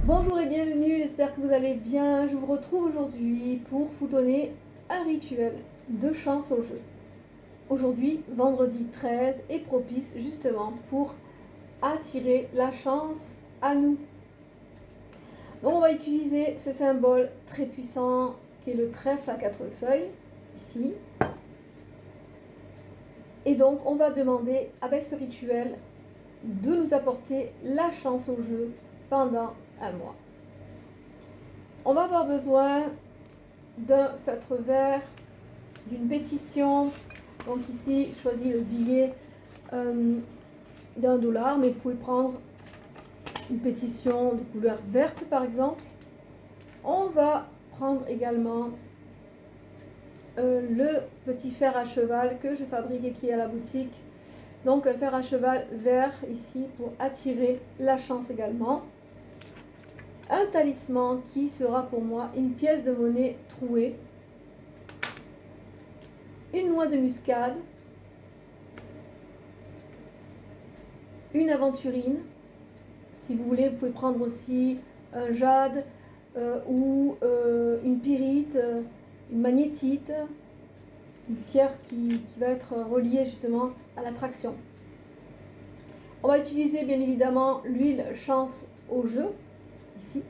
Bonjour et bienvenue, j'espère que vous allez bien. Je vous retrouve aujourd'hui pour vous donner un rituel de chance au jeu. Aujourd'hui, vendredi 13 est propice justement pour attirer la chance à nous. Donc on va utiliser ce symbole très puissant qui est le trèfle à 4 feuilles, ici. Et donc on va demander avec ce rituel de nous apporter la chance au jeu pendant un mois. On va avoir besoin d'un feutre vert, d'une pétition. Donc ici, je choisis le billet d'1 $, mais vous pouvez prendre une pétition de couleur verte par exemple. On va prendre également le petit fer à cheval que je fabrique et qui est à la boutique. Donc un fer à cheval vert ici pour attirer la chance également. Un talisman qui sera pour moi une pièce de monnaie trouée. Une noix de muscade. Une aventurine. Si vous voulez, vous pouvez prendre aussi un jade ou une pyrite, une magnétite, une pierre qui va être reliée justement à l'attraction. On va utiliser bien évidemment l'huile chance au jeu, ici.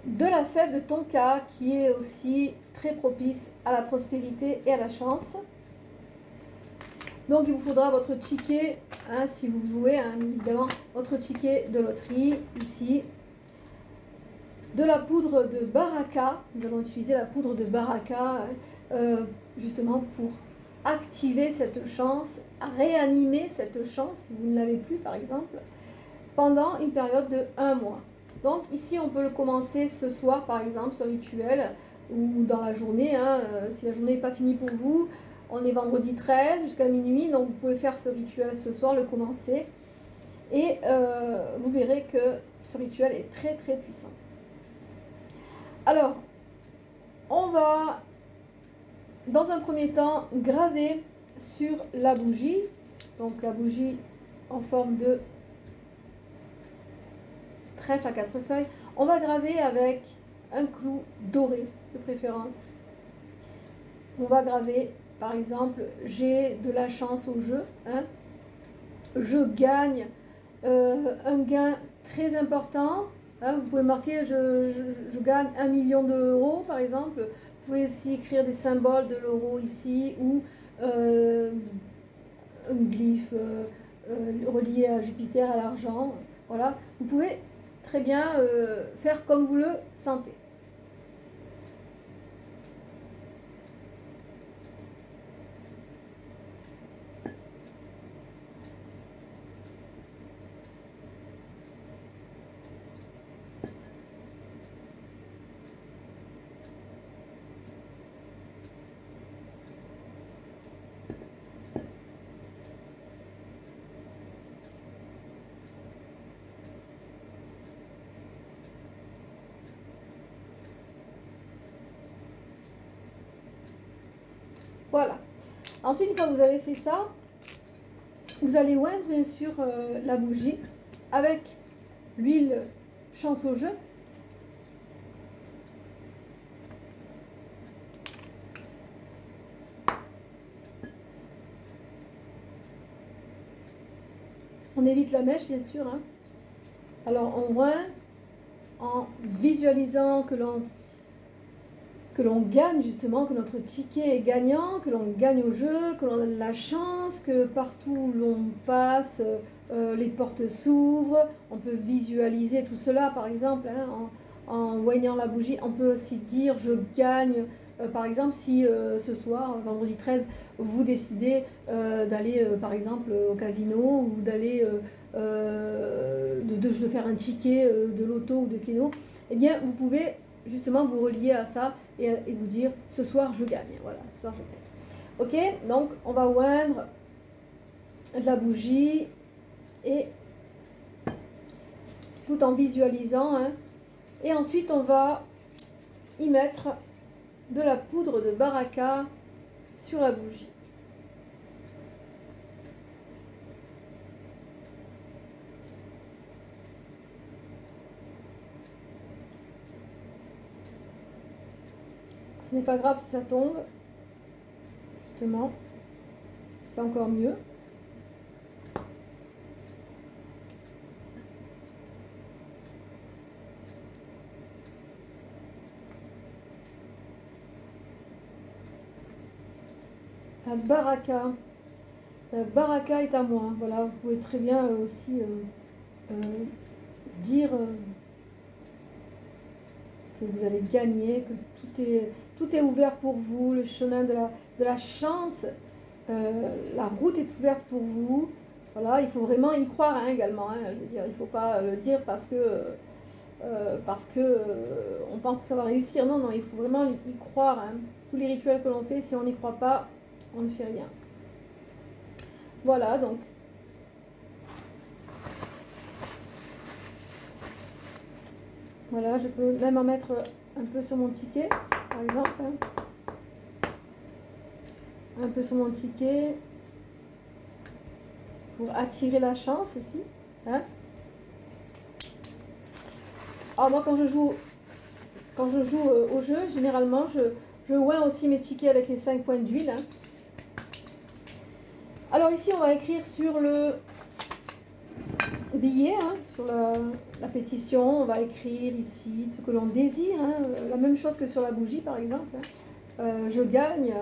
De la fève de tonka qui est aussi très propice à la prospérité et à la chance. Donc il vous faudra votre ticket, hein, si vous jouez, hein, évidemment, votre ticket de loterie ici. De la poudre de baraka, nous allons utiliser la poudre de baraka justement pour activer cette chance, réanimer cette chance, si vous ne l'avez plus par exemple, pendant une période de 1 mois. Donc ici on peut le commencer ce soir par exemple, ce rituel, ou dans la journée, hein, si la journée n'est pas finie pour vous. On est vendredi 13 jusqu'à minuit, donc vous pouvez faire ce rituel ce soir, le commencer. Et vous verrez que ce rituel est très très puissant. Alors, on va dans un premier temps graver sur la bougie, donc la bougie en forme de trèfle à 4 feuilles, on va graver avec un clou doré de préférence. On va graver par exemple, j'ai de la chance au jeu, hein. Je gagne un gain très important, hein. Vous pouvez marquer je gagne 1 million d'euros par exemple. Vous pouvez aussi écrire des symboles de l'euro ici ou un glyphe relié à Jupiter, à l'argent. Voilà, vous pouvez très bien faire comme vous le sentez. Voilà. Ensuite, une fois que vous avez fait ça, vous allez oindre bien sûr la bougie avec l'huile chance au jeu. On évite la mèche bien sûr, hein. Alors on oint en visualisant que l'on gagne justement, que notre ticket est gagnant, que l'on gagne au jeu, que l'on a de la chance, que partout où l'on passe, les portes s'ouvrent. On peut visualiser tout cela par exemple, hein, en oignant la bougie. On peut aussi dire je gagne, par exemple si ce soir, vendredi 13, vous décidez d'aller par exemple au casino ou d'aller de faire un ticket de loto ou de keno, eh bien vous pouvez justement vous relier à ça et vous dire ce soir je gagne. Voilà, ce soir je gagne. Ok, donc on va oindre de la bougie et tout en visualisant, hein. Et ensuite on va y mettre de la poudre de baraka sur la bougie. Ce n'est pas grave si ça tombe. Justement, c'est encore mieux. La baraka. La baraka est à moi. Voilà, vous pouvez très bien aussi dire que vous allez gagner, que tout est ouvert pour vous, le chemin de la chance, la route est ouverte pour vous. Voilà, il faut vraiment y croire hein, également. Hein, je veux dire, il ne faut pas le dire parce que on pense que ça va réussir. Non, non, il faut vraiment y croire. Hein. Tous les rituels que l'on fait, si on n'y croit pas, on ne fait rien. Voilà, donc. Voilà, je peux même en mettre un peu sur mon ticket, par exemple. Un peu sur mon ticket pour attirer la chance ici. Hein. Alors moi, quand je joue au jeu, généralement, je oins aussi mes tickets avec les 5 points d'huile. Hein. Alors ici, on va écrire sur le billet, hein, sur la pétition, on va écrire ici ce que l'on désire, hein, la même chose que sur la bougie par exemple. Hein. Je gagne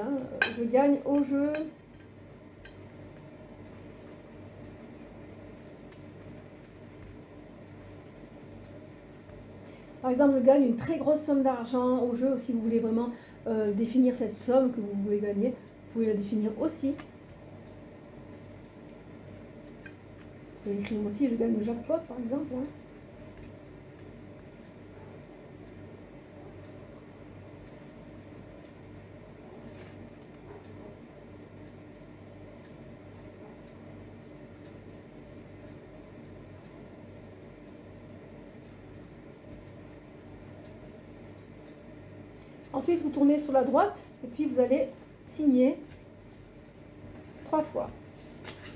au jeu. Par exemple, je gagne une très grosse somme d'argent au jeu. Si vous voulez vraiment définir cette somme que vous voulez gagner, vous pouvez la définir aussi. Je vais écrire aussi, je gagne le jackpot par exemple. Hein. Ensuite, vous tournez sur la droite et puis vous allez signer 3 fois,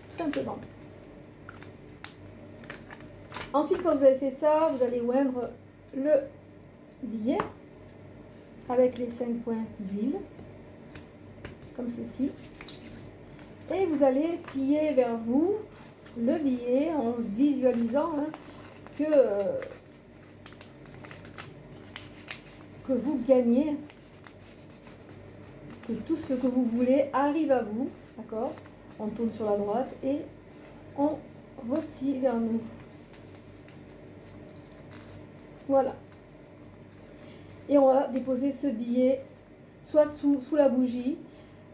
tout simplement. Ensuite, quand vous avez fait ça, vous allez oindre le billet avec les 5 points d'huile, comme ceci. Et vous allez plier vers vous le billet en visualisant hein, que vous gagnez, que tout ce que vous voulez arrive à vous. D'accord? On tourne sur la droite et on replie vers nous. Voilà. Et on va déposer ce billet soit sous la bougie,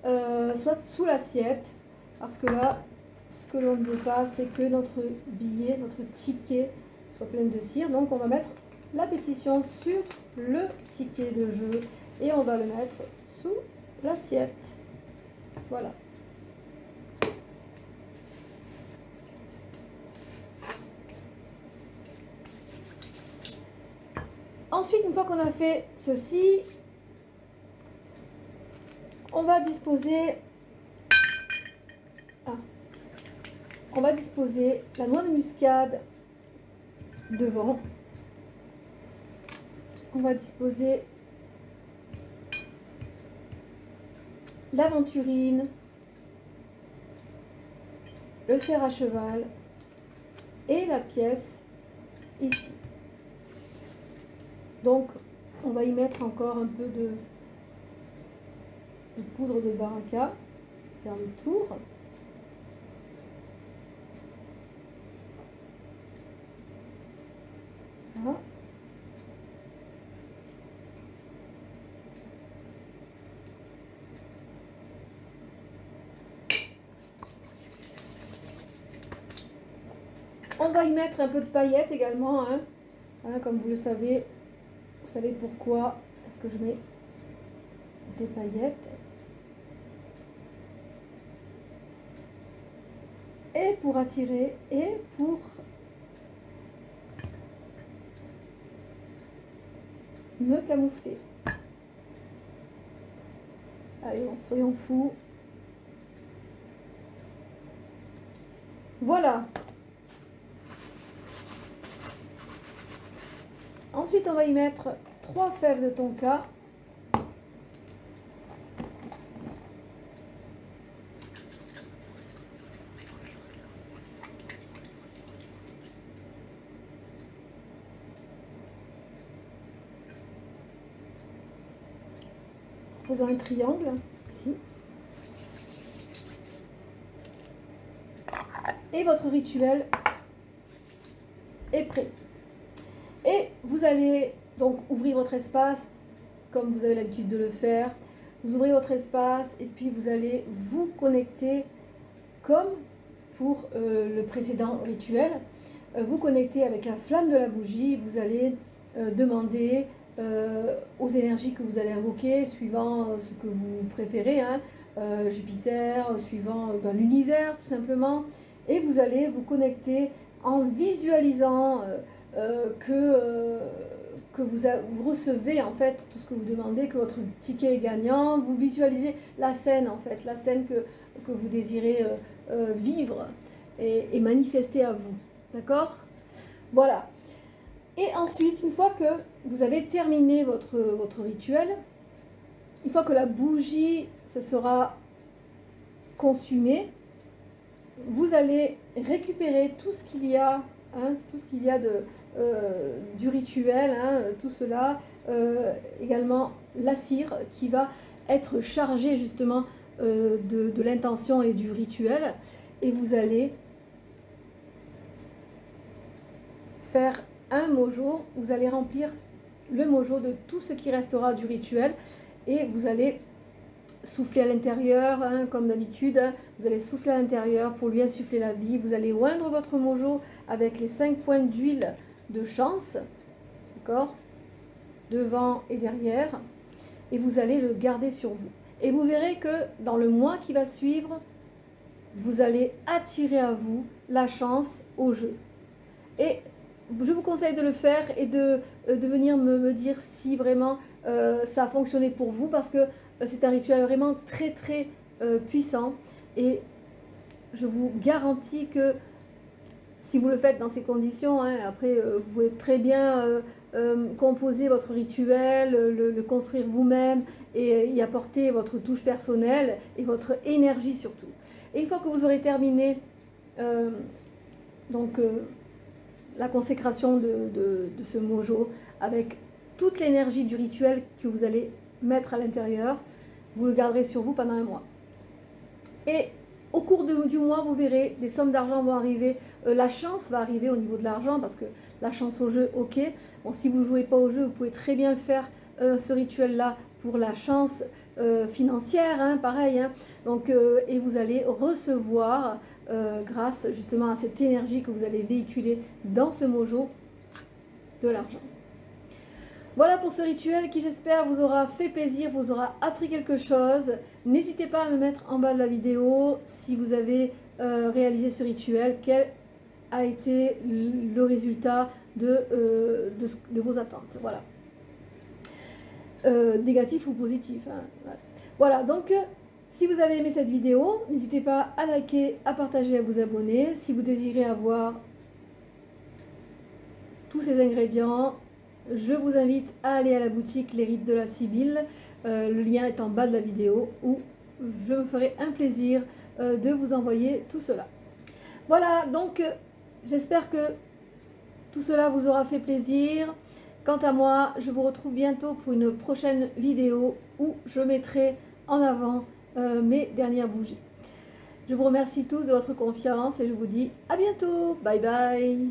soit sous l'assiette. Parce que là, ce que l'on ne veut pas, c'est que notre billet, notre ticket soit plein de cire. Donc on va mettre la pétition sur le ticket de jeu et on va le mettre sous l'assiette. Voilà. Ensuite, une fois qu'on a fait ceci, on va disposer la noix de muscade devant. On va disposer l'aventurine, le fer à cheval et la pièce ici. Donc, on va y mettre encore un peu de poudre de baraka, faire le tour. Voilà. On va y mettre un peu de paillettes également, hein. Hein, comme vous le savez. Vous savez pourquoi est-ce que je mets des paillettes. Et pour attirer et pour me camoufler. Allez, bon, soyons fous. Voilà. Ensuite, on va y mettre 3 fèves de tonka. faisant un triangle ici. Et votre rituel est prêt. Et vous allez donc ouvrir votre espace comme vous avez l'habitude de le faire. Vous ouvrez votre espace et puis vous allez vous connecter comme pour le précédent rituel. Vous connectez avec la flamme de la bougie. Vous allez demander aux énergies que vous allez invoquer, suivant ce que vous préférez, hein, Jupiter, suivant l'univers tout simplement. Et vous allez vous connecter en visualisant que vous recevez en fait tout ce que vous demandez, que votre ticket est gagnant. Vous visualisez la scène en fait, la scène que vous désirez vivre et manifester à vous. D'accord? Voilà. Et ensuite, une fois que vous avez terminé votre rituel, une fois que la bougie se sera consumée, vous allez récupérer tout ce qu'il y a, hein, tout ce qu'il y a du rituel, hein, tout cela, également la cire qui va être chargée justement de l'intention et du rituel, et vous allez faire un mojo, vous allez remplir le mojo de tout ce qui restera du rituel, et vous allez souffler à l'intérieur, hein, comme d'habitude, hein, vous allez souffler à l'intérieur pour lui insuffler la vie. Vous allez oindre votre mojo avec les 5 points d'huile de chance, d'accord, devant et derrière, et vous allez le garder sur vous. Et vous verrez que dans le mois qui va suivre, vous allez attirer à vous la chance au jeu. Et je vous conseille de le faire et de venir me dire si vraiment ça a fonctionné pour vous, parce que c'est un rituel vraiment très très puissant, et je vous garantis que si vous le faites dans ces conditions, hein, après vous pouvez très bien composer votre rituel, le construire vous-même et y apporter votre touche personnelle et votre énergie surtout. Et une fois que vous aurez terminé la consécration de ce mojo avec toute l'énergie du rituel que vous allez mettre à l'intérieur, vous le garderez sur vous pendant un mois. Et au cours du mois, vous verrez, des sommes d'argent vont arriver, la chance va arriver au niveau de l'argent, parce que la chance au jeu, ok. Bon, si vous ne jouez pas au jeu, vous pouvez très bien le faire, ce rituel-là, pour la chance financière, hein, pareil. Hein. Donc, et vous allez recevoir, grâce justement à cette énergie que vous allez véhiculer dans ce mojo, de l'argent. Voilà pour ce rituel qui, j'espère, vous aura fait plaisir, vous aura appris quelque chose. N'hésitez pas à me mettre en bas de la vidéo si vous avez réalisé ce rituel, quel a été le résultat de vos attentes. Voilà. Négatif ou positif. Hein. Voilà, donc si vous avez aimé cette vidéo, n'hésitez pas à liker, à partager, à vous abonner. Si vous désirez avoir tous ces ingrédients, je vous invite à aller à la boutique Les Rites de la Sibylle. Le lien est en bas de la vidéo, où je me ferai un plaisir de vous envoyer tout cela. Voilà, donc j'espère que tout cela vous aura fait plaisir. Quant à moi, je vous retrouve bientôt pour une prochaine vidéo où je mettrai en avant mes dernières bougies. Je vous remercie tous de votre confiance et je vous dis à bientôt. Bye bye.